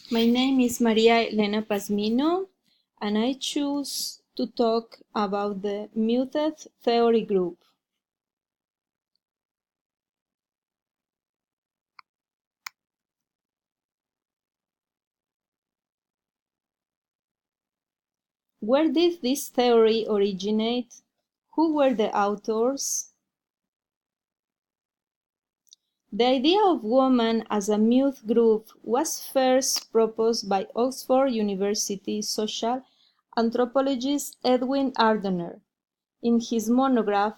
My name is Maria Elena Pazmino, and I choose to talk about the muted theory group. Where did this theory originate? Who were the authors? The idea of woman as a mute group was first proposed by Oxford University social anthropologist Edwin Ardener. In his monograph,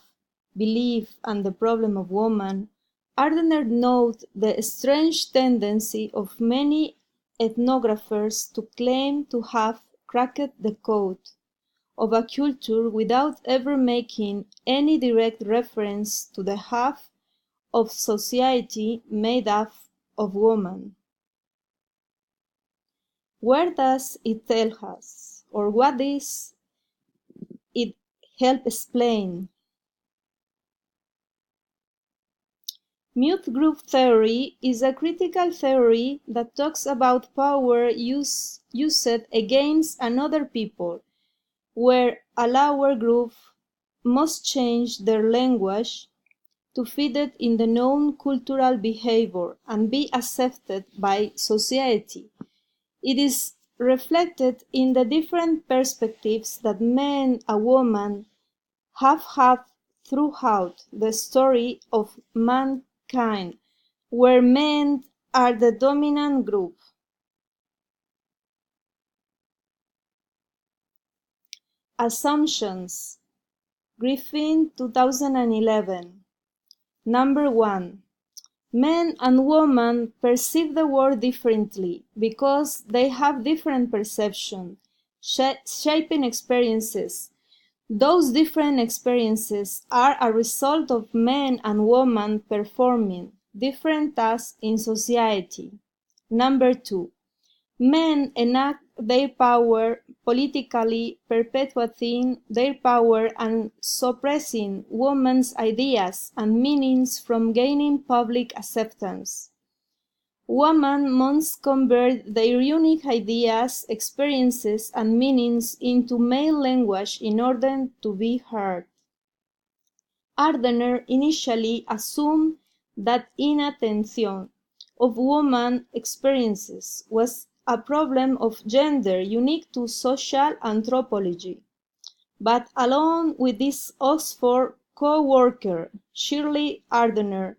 Belief and the Problem of Woman, Ardener noted the strange tendency of many ethnographers to claim to have cracked the code of a culture without ever making any direct reference to the half of society made up of women. Where does it tell us, or what does it help explain? Mute group theory is a critical theory that talks about power used against another people, where a lower group must change their language to fit it in the known cultural behavior and be accepted by society. It is reflected in the different perspectives that men and women have had throughout the story of mankind, where men are the dominant group. Assumptions. Griffin 2011. Number 1. Men and women perceive the world differently because they have different perception, shaping experiences. Those different experiences are a result of men and women performing different tasks in society. Number 2. Men enact their power politically, perpetuating their power and suppressing women's ideas and meanings from gaining public acceptance. Women must convert their unique ideas, experiences, and meanings into male language in order to be heard. Ardener initially assumed that inattention of women's experiences was a problem of gender unique to social anthropology. But along with his Oxford co-worker, Shirley Ardener,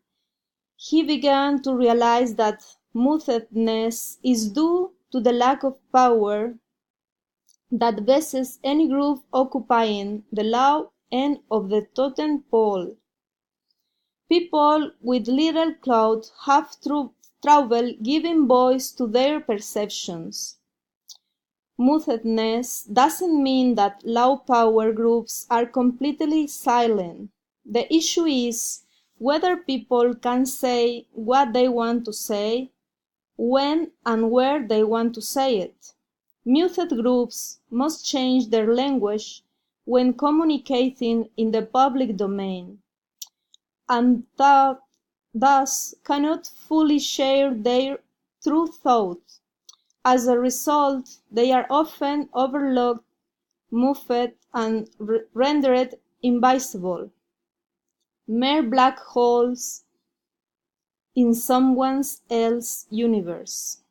he began to realize that mutedness is due to the lack of power that vests any group occupying the low end of the totem pole. People with little clout have trouble giving voice to their perceptions. Mutedness doesn't mean that low power groups are completely silent. The issue is whether people can say what they want to say, when and where they want to say it. Muted groups must change their language when communicating in the public domain, and thus cannot fully share their true thought. As a result, they are often overlooked, muffled, and rendered invisible, mere black holes in someone else's universe.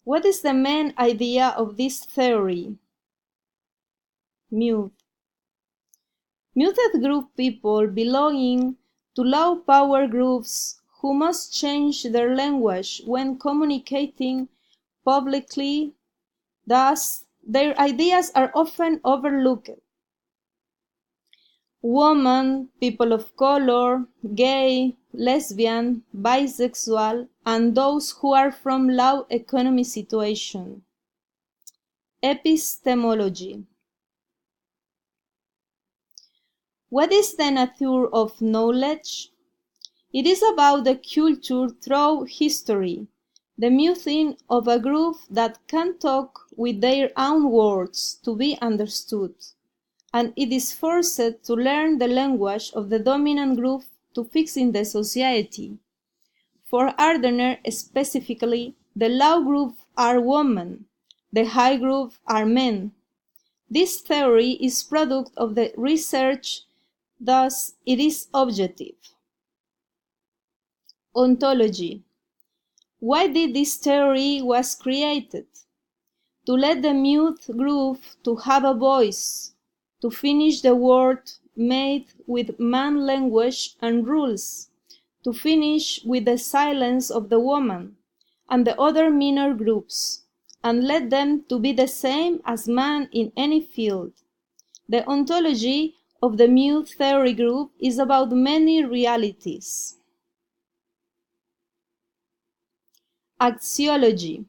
What is the main idea of this theory? Mute. Muted group people belonging to low power groups who must change their language when communicating publicly, thus their ideas are often overlooked. Women, people of color, gay, lesbian, bisexual, and those who are from low economic situation. Epistemology. What is the nature of knowledge? It is about the culture through history, the muting of a group that can talk with their own words to be understood, and it is forced to learn the language of the dominant group to fix in the society. For Ardener specifically, The low group are women. The high group are men. This theory is product of the research, thus it is objective. Ontology. Why did this theory was created? To let the mute group to have a voice, to finish the world made with man language and rules, to finish with the silence of the woman and the other minor groups, and let them to be the same as man in any field. The ontology of the mute theory group is about many realities. Axiology.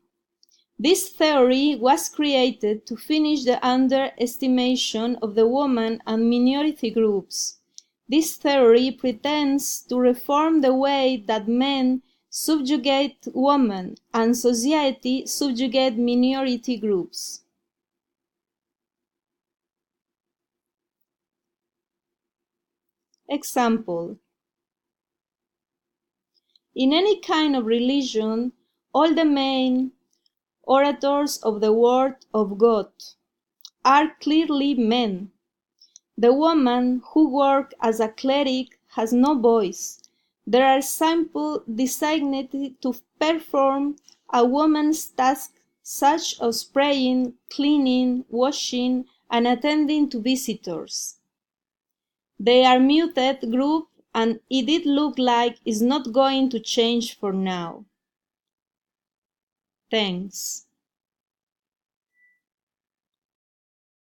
This theory was created to finish the underestimation of the woman and minority groups. This theory pretends to reform the way that men subjugate women and society subjugate minority groups. Example. In any kind of religion, all the main orators of the Word of God are clearly men. The woman who works as a cleric has no voice. There are samples designated to perform a woman's tasks such as praying, cleaning, washing, and attending to visitors. They are muted group and it did look like it's not going to change for now. Thanks.